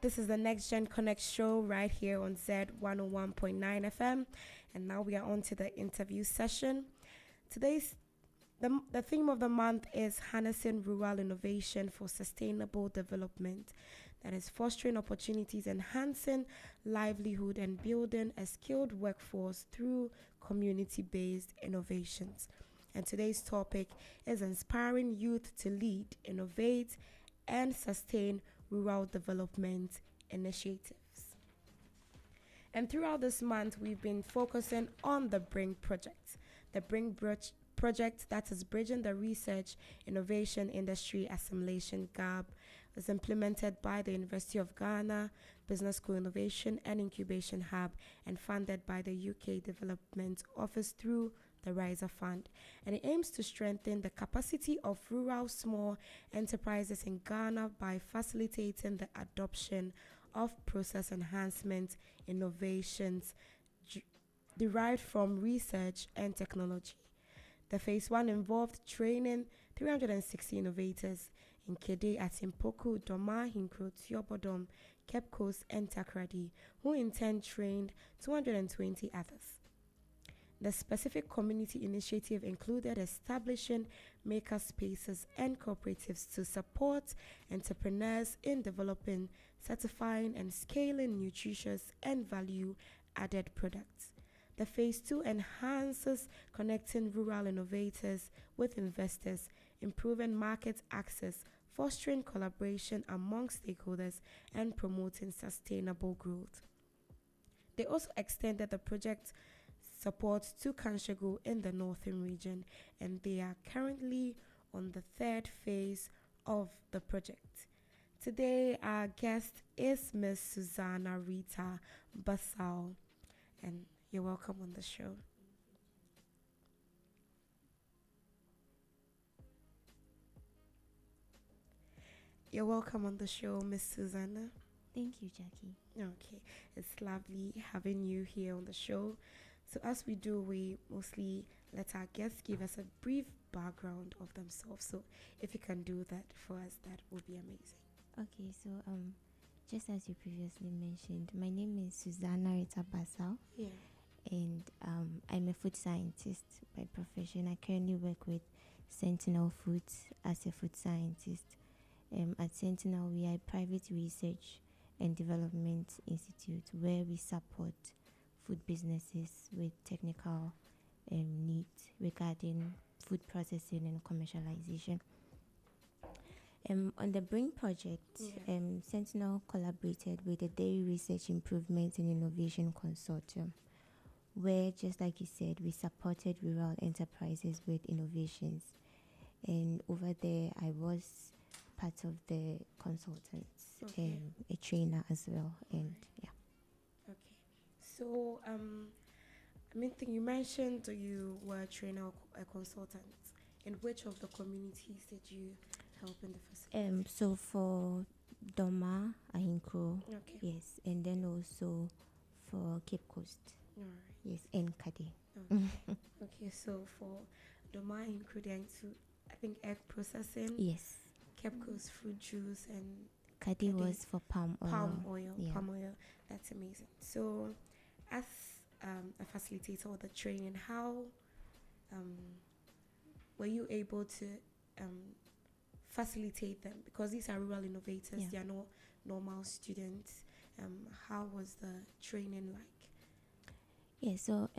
This is the Next Gen Connect show right here on Z 101.9 FM. And now we are on to the interview session. Today's the theme of the month is harnessing rural innovation for sustainable development. That is fostering opportunities, enhancing livelihood, and building a skilled workforce through community-based innovations. And today's topic is inspiring youth to lead, innovate, and sustain rural development initiatives. And throughout this month, we've been focusing on the BRING project. The BRING project that is bridging the research, innovation, industry assimilation gap is implemented by the University of Ghana, Business School Innovation and Incubation Hub, and funded by the UK Development Office through the Riser Fund. And it aims to strengthen the capacity of rural small enterprises in Ghana by facilitating the adoption of process enhancement innovations derived from research and technology. The phase 1 involved training 360 innovators in Kede, Atimpoku, Doma, Hinkro, Tiobodom, Cape Coast, and Takrady, who in turn trained 220 others. The specific community initiative included establishing maker spaces and cooperatives to support entrepreneurs in developing, certifying, and scaling nutritious and value-added products. The phase 2 enhances connecting rural innovators with investors, improving market access, fostering collaboration among stakeholders, and promoting sustainable growth. They also extended the project support to Kanshego in the northern region, and they are currently on the third phase of the project. Today, our guest is Ms. Susanna Rita Basal, and you're welcome on the show. You're welcome on the show, Miss Susanna. Thank you, Jackie. Okay, it's lovely having you here on the show. So as we do, we mostly let our guests give us a brief background of themselves. So if you can do that for us, that would be amazing. Okay, so just as you previously mentioned, my name is Susanna Rita Basal. Yeah. And I'm a food scientist by profession. I currently work with Sentinel Foods as a food scientist. At Sentinel, we are a private research and development institute where we support food businesses with technical needs regarding food processing and commercialization. On the BRING project, Sentinel collaborated with the Dairy Research Improvement and Innovation Consortium, where, just like you said, we supported rural enterprises with innovations. And over there, I was part of the consultants, a trainer as well. And yeah. Okay. So, you mentioned you were a trainer or a consultant. In which of the communities did you help in the facility? So for Doma, Ahinkro, yes, and then also for Cape Coast. All right. Yes, and Kade. Okay, so for Doma including I think egg processing. Yes. Cape Coast fruit juice and Kade was for palm oil. Palm oil. Yeah. Palm oil. That's amazing. So as a facilitator or the training, how were you able to facilitate them? Because these are rural innovators, they are not normal students. How was the training like? Yeah, so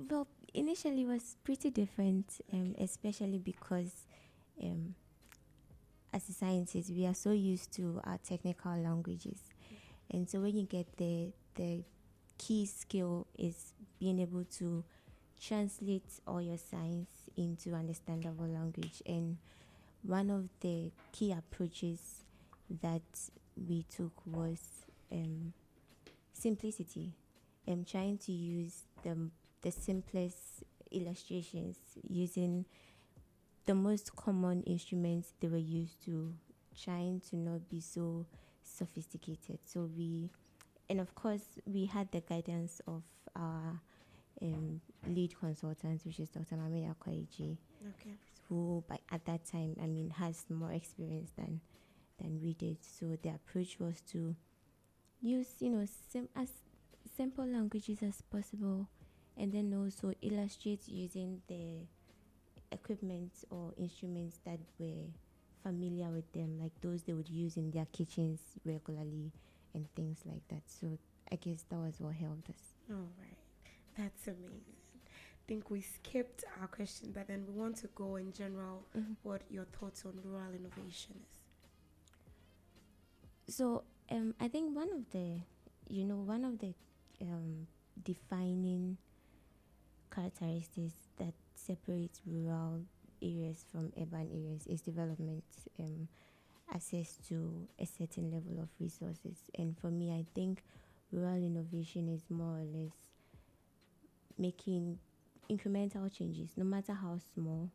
well, initially it was pretty different, especially because as a scientist we are so used to our technical languages, and so when you get the key skill is being able to translate all your science into understandable language. And one of the key approaches that we took was simplicity. Trying to use the simplest illustrations, using the most common instruments they were used to, trying to not be so sophisticated. So and of course, we had the guidance of our lead consultant, which is Dr. Mame Akwaiji, who at that time, has more experience than than we did. So the approach was to use, as simple languages as possible, and then also illustrate using the equipment or instruments that were familiar with them, like those they would use in their kitchens regularly and things like that. So I guess that was what helped us. All right. That's amazing. I think we skipped our question, but then we want to go in general what your thoughts on rural innovation is. So I think one of the defining characteristics that separates rural areas from urban areas is development, access to a certain level of resources. And for me, I think rural innovation is more or less making incremental changes, no matter how small,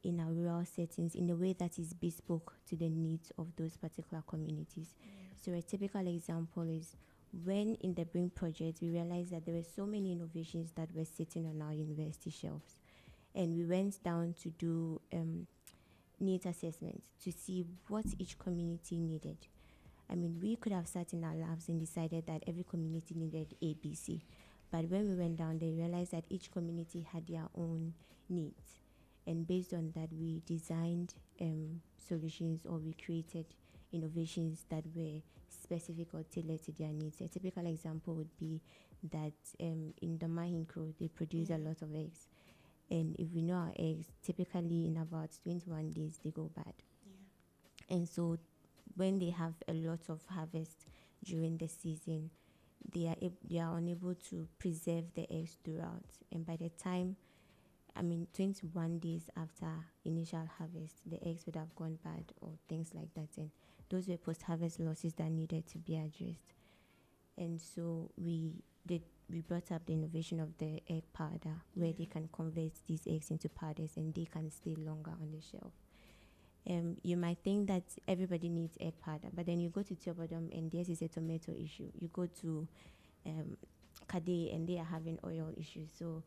in our rural settings in a way that is bespoke to the needs of those particular communities. So a typical example is when in the BRING project, we realized that there were so many innovations that were sitting on our university shelves. And we went down to do needs assessments to see what each community needed. I mean, we could have sat in our labs and decided that every community needed ABC. But when we went down, they realized that each community had their own needs. And based on that, we designed solutions, or we created innovations that were specific or tailored to their needs. A typical example would be that in the Mahinkro, they produce a lot of eggs. And if we know our eggs, typically in about 21 days, they go bad. Yeah. And so when they have a lot of harvest during the season, they are unable to preserve the eggs throughout. And by the time 21 days after initial harvest, the eggs would have gone bad or things like that. And those were post-harvest losses that needed to be addressed. And so we brought up the innovation of the egg powder, where they can convert these eggs into powders and they can stay longer on the shelf. You might think that everybody needs egg powder, but then you go to Tobodom and theirs is a tomato issue. You go to Kade and they are having oil issues. So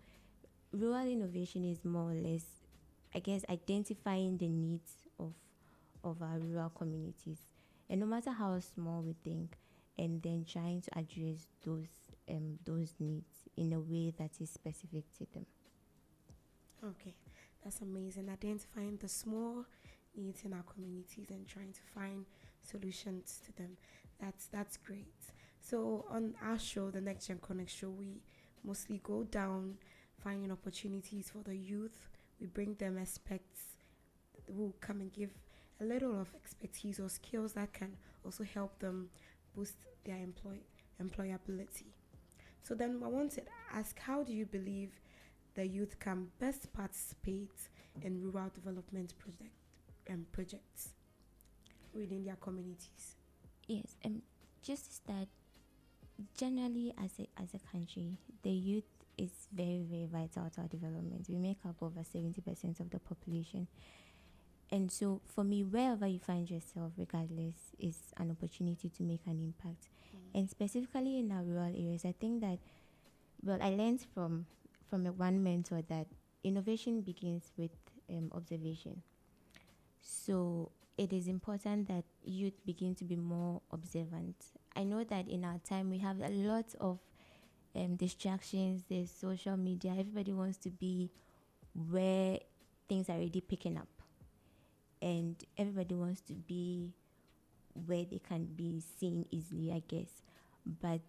rural innovation is more or less, I guess, identifying the needs of our rural communities, and no matter how small we think, and then trying to address those needs in a way that is specific to them. Okay, that's amazing. Identifying the small needs in our communities and trying to find solutions to them. That's great. So on our show, the Next Gen Connect show, we mostly go down finding opportunities for the youth. We bring them experts who come and give a little of expertise or skills that can also help them boost their employability. So then I want to ask, how do you believe the youth can best participate in rural development projects within their communities? Yes, just that generally as a country, the youth is very, very vital to our development. We make up over 70% of the population. And so for me, wherever you find yourself, regardless, is an opportunity to make an impact. And specifically in our rural areas, I think that, I learned from one mentor that innovation begins with observation. So it is important that youth begin to be more observant. I know that in our time, we have a lot of distractions. There's social media. Everybody wants to be where things are already picking up. And everybody wants to be where they can be seen easily, I guess. But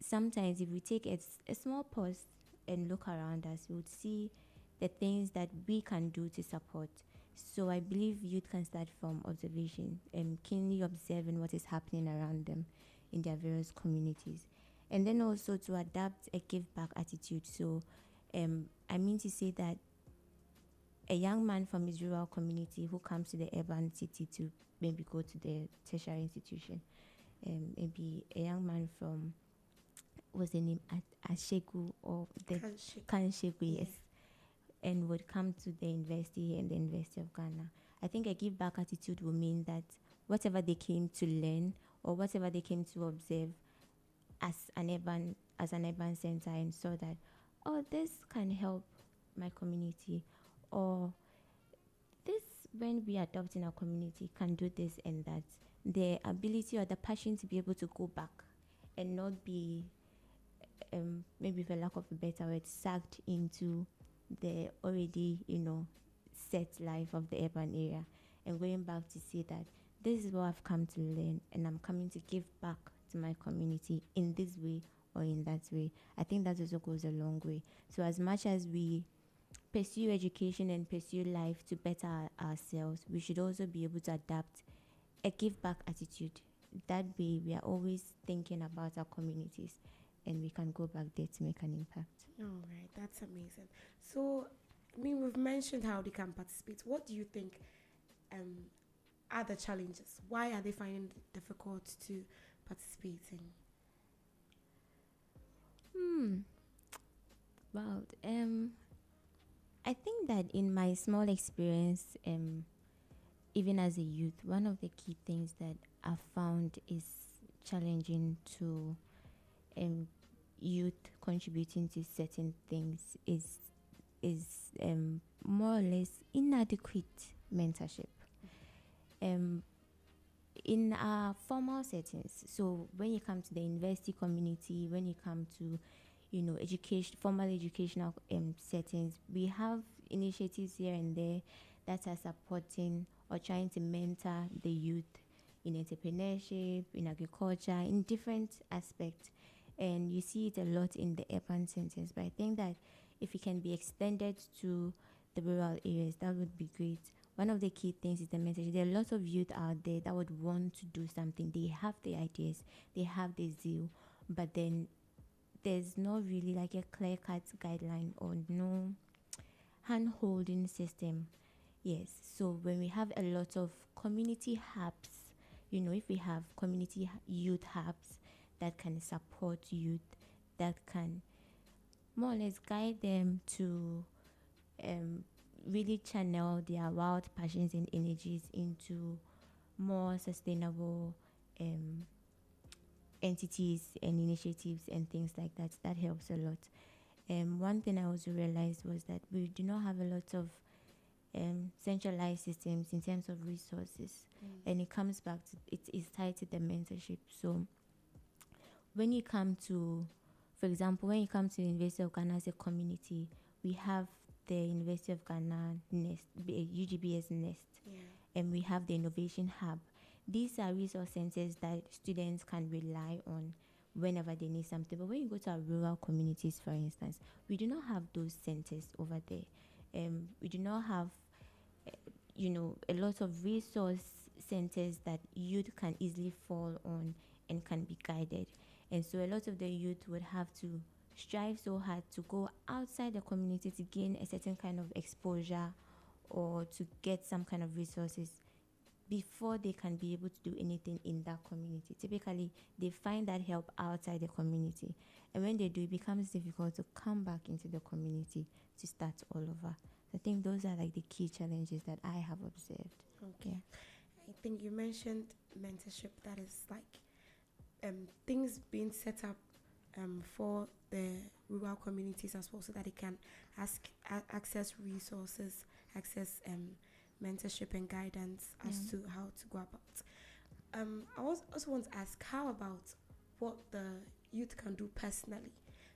sometimes if we take a small pause and look around us, we would see the things that we can do to support. So I believe youth can start from observation and keenly observing what is happening around them in their various communities. And then also to adapt a give-back attitude. So I mean to say that a young man from his rural community who comes to the urban city to maybe go to the tertiary institution, maybe a young man from, what's the name, Ashegu or the Kanshegu, yes, and would come to the university and the University of Ghana. I think a give back attitude will mean that whatever they came to learn or whatever they came to observe as an urban center, and saw that, oh, this can help my community, or this, when we adopt in our community, can do this and that. the ability or the passion to be able to go back and not be, maybe for lack of a better word, sucked into the already, set life of the urban area, and going back to see that this is what I've come to learn, and I'm coming to give back to my community in this way or in that way. I think that also goes a long way. So as much as we pursue education and pursue life to better ourselves, we should also be able to adapt a give back attitude. That way, we are always thinking about our communities, and we can go back there to make an impact. All right, that's amazing. So, I mean, we've mentioned how they can participate. What do you think are the challenges? Why are they finding it difficult to participate in? Wow. I think that in my small experience, even as a youth, one of the key things that I've found is challenging to youth contributing to certain things is more or less inadequate mentorship. In our formal settings, so when you come to the university community, when you come to formal educational settings, we have initiatives here and there that are supporting or trying to mentor the youth in entrepreneurship, in agriculture, in different aspects. And you see it a lot in the urban centers. But I think that if it can be extended to the rural areas, that would be great. One of the key things is the message. There are lots of youth out there that would want to do something. They have the ideas, they have the zeal, but then there's not really like a clear-cut guideline or no hand-holding system. Yes, so when we have a lot of community hubs, if we have community youth hubs that can support youth, that can more or less guide them to really channel their wild passions and energies into more sustainable entities and initiatives and things like that. That helps a lot. One thing I also realized was that we do not have a lot of centralized systems in terms of resources, and it comes back to it is tied to the mentorship. So when you come to, for example, when you come to the University of Ghana as a community, we have the University of Ghana Nest, UGBS Nest, and we have the Innovation Hub. These are resource centers that students can rely on whenever they need something. But when you go to our rural communities, for instance, we do not have those centers over there. We do not have, a lot of resource centers that youth can easily fall on and can be guided. And so a lot of the youth would have to strive so hard to go outside the community to gain a certain kind of exposure or to get some kind of resources before they can be able to do anything in that community. Typically, they find that help outside the community. And when they do, it becomes difficult to come back into the community to start all over. So I think those are like the key challenges that I have observed. Okay. I think you mentioned mentorship. That is like things being set up for the rural communities as well, so that they can access resources, access mentorship and guidance as to how to go about. I also want to ask, how about what the youth can do personally?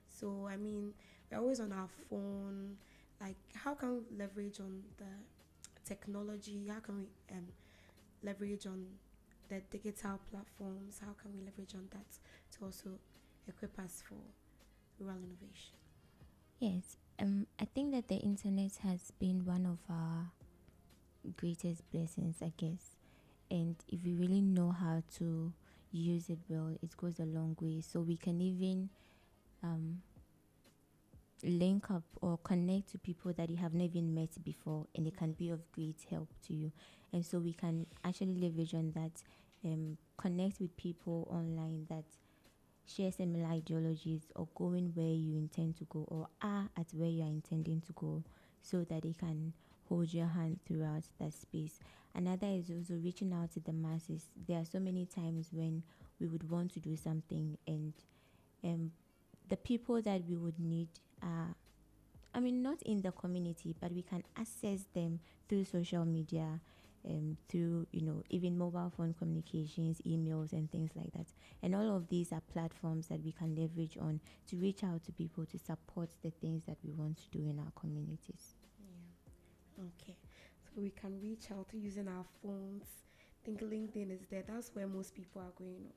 So, I mean, we're always on our phone. Like, how can we leverage on the technology? How can we leverage on the digital platforms? How can we leverage on that to also equip us for rural innovation? Yes, I think that the internet has been one of our greatest blessings, I guess. And if we really know how to use it well, it goes a long way. So we can even link up or connect to people that you have never even met before, and it can be of great help to you. And so we can actually leverage on that, connect with people online that share similar ideologies or going where you intend to go or are at where you are intending to go, so that they can hold your hand throughout that space. Another is also reaching out to the masses. There are so many times when we would want to do something, and the people that we would need are, not in the community, but we can access them through social media, through, even mobile phone communications, emails, and things like that. And all of these are platforms that we can leverage on to reach out to people to support the things that we want to do in our communities. Yeah. Okay. So we can reach out using our phones. I think LinkedIn is there. That's where most people are going on.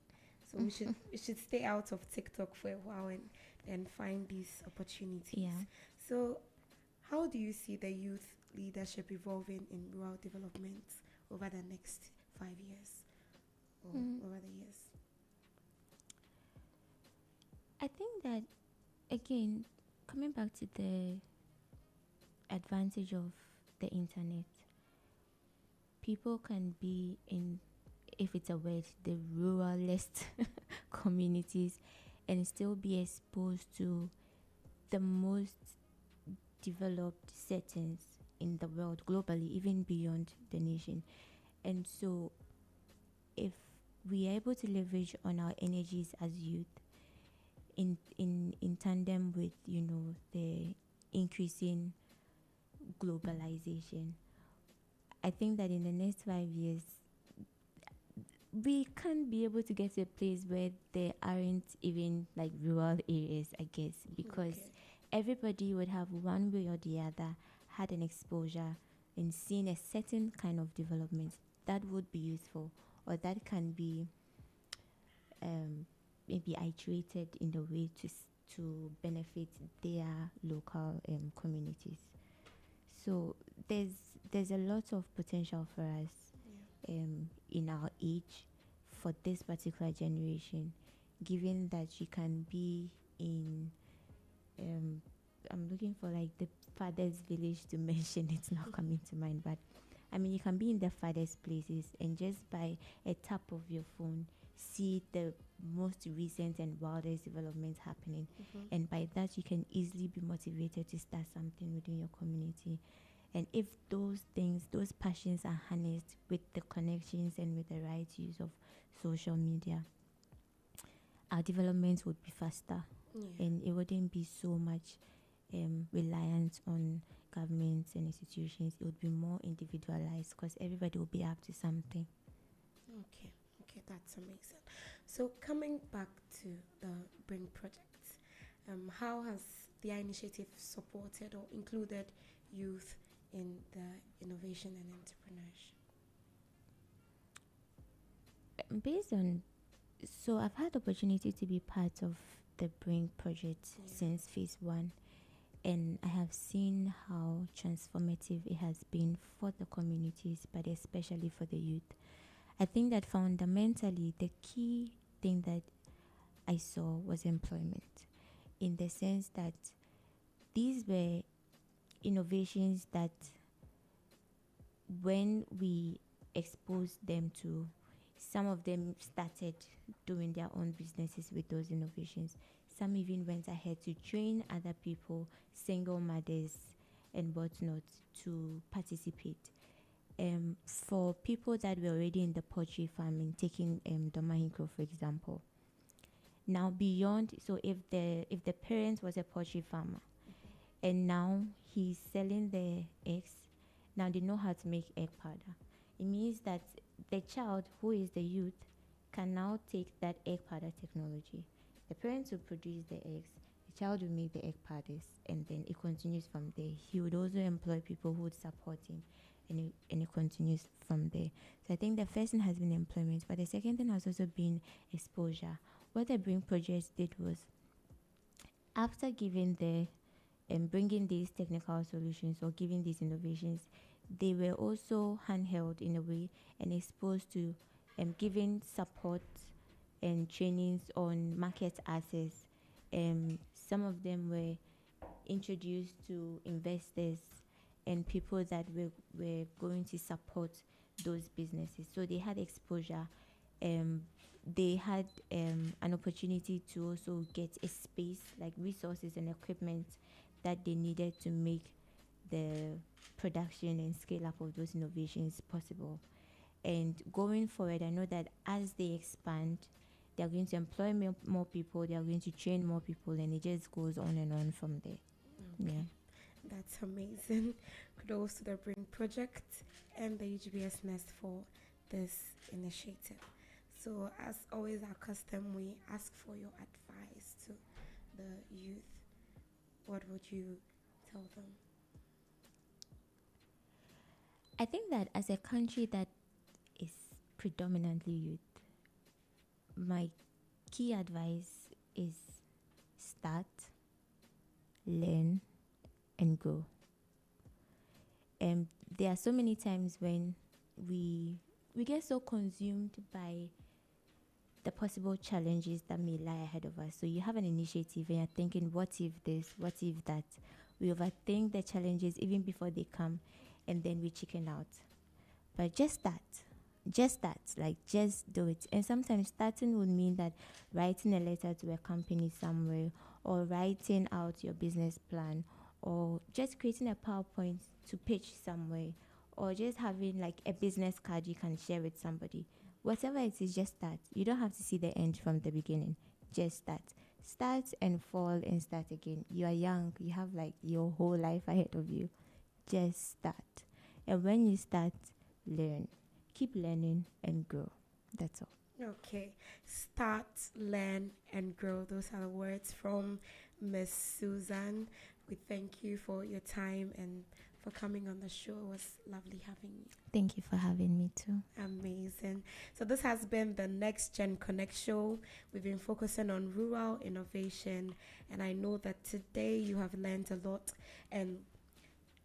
So we should stay out of TikTok for a while and then find these opportunities. Yeah. So how do you see the youth leadership evolving in rural development over the next 5 years or over the years? I think that, again, coming back to the advantage of the internet, people can be in, if it's a word, the ruralest communities and still be exposed to the most developed settings in the world globally, even beyond the nation. And so if we are able to leverage on our energies as youth in tandem with, the increasing globalization, I think that in the next 5 years we can't be able to get to a place where there aren't even like rural areas, I guess, because everybody would have one way or the other had an exposure and seen a certain kind of development that would be useful, or that can be maybe iterated in the way to benefit their local communities. So there's a lot of potential for us in our age for this particular generation, given that you can be in I'm looking for like the farthest village to mention, it's not coming to mind, but I mean, you can be in the farthest places and just by a tap of your phone see the most recent and wildest developments happening. And by that, you can easily be motivated to start something within your community. And if those things, those passions are harnessed with the connections and with the right use of social media, our development would be faster. And it wouldn't be so much reliant on governments and institutions. It would be more individualized because everybody will be up to something. Okay, that's amazing. So coming back to the Bring project, how has the initiative supported or included youth in the innovation and entrepreneurship? Based on, so I've had the opportunity to be part of the Bring project since phase 1, and I have seen how transformative it has been for the communities, but especially for the youth. I think that fundamentally the key thing that I saw was employment, in the sense that these were innovations that when we exposed them to, some of them started doing their own businesses with those innovations. Some even went ahead to train other people, single mothers and whatnot, to participate. For people that were already in the poultry farming, taking Domahinko for example. Now beyond, so if the parent was a poultry farmer, and now he's selling the eggs, now they know how to make egg powder. It means that the child, who is the youth, can now take that egg powder technology. The parents will produce the eggs, the child will make the egg powders, and then it continues from there. He would also employ people who would support him, and it continues from there. So I think the first thing has been employment, but the second thing has also been exposure. What the Bring project did was, after giving bringing these technical solutions or giving these innovations, they were also handheld in a way and exposed to giving support and trainings on market access. Some of them were introduced to investors and people that were going to support those businesses. So they had exposure. They had an opportunity to also get a space, like resources and equipment that they needed to make the production and scale up of those innovations possible. And going forward, I know that as they expand, they are going to employ more people, they are going to train more people, and it just goes on and on from there. Okay. That's amazing. Kudos to the Bring Project and the UGBS Nest for this initiative. So, as always, our custom, we ask for your advice to the youth. What would you tell them? I think that as a country that is predominantly youth, my key advice is start, learn, and grow. There are so many times when we get so consumed by the possible challenges that may lie ahead of us. So you have an initiative and you're thinking, what if this, what if that? We overthink the challenges even before they come, and then we chicken out. But just start, like just do it. And sometimes starting would mean that writing a letter to a company somewhere, or writing out your business plan, or just creating a PowerPoint to pitch somewhere, or just having like a business card you can share with somebody. Whatever it is, just start. You don't have to see the end from the beginning. Just start. Start and fall and start again. You are young. You have like your whole life ahead of you. Just start. And when you start, learn. Keep learning and grow. That's all. Okay. Start, learn, and grow. Those are the words from Miss Susan. We thank you for your time and for coming on the show. It was lovely having you. Thank you for having me too. Amazing. So this has been the Next Gen Connect show. We've been focusing on rural innovation, and I know that today you have learned a lot, and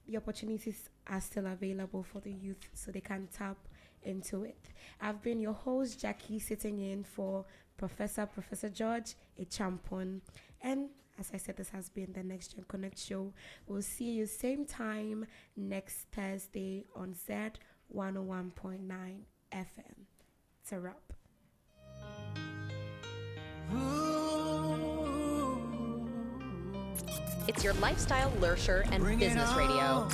the opportunities are still available for the youth so they can tap into it. I've been your host, Jackie, sitting in for Professor George Echampon, and as I said, this has been the Next Gen Connect show. We'll see you same time next Thursday on Z 101.9 FM. It's a wrap. It's your lifestyle, leisure, and business radio.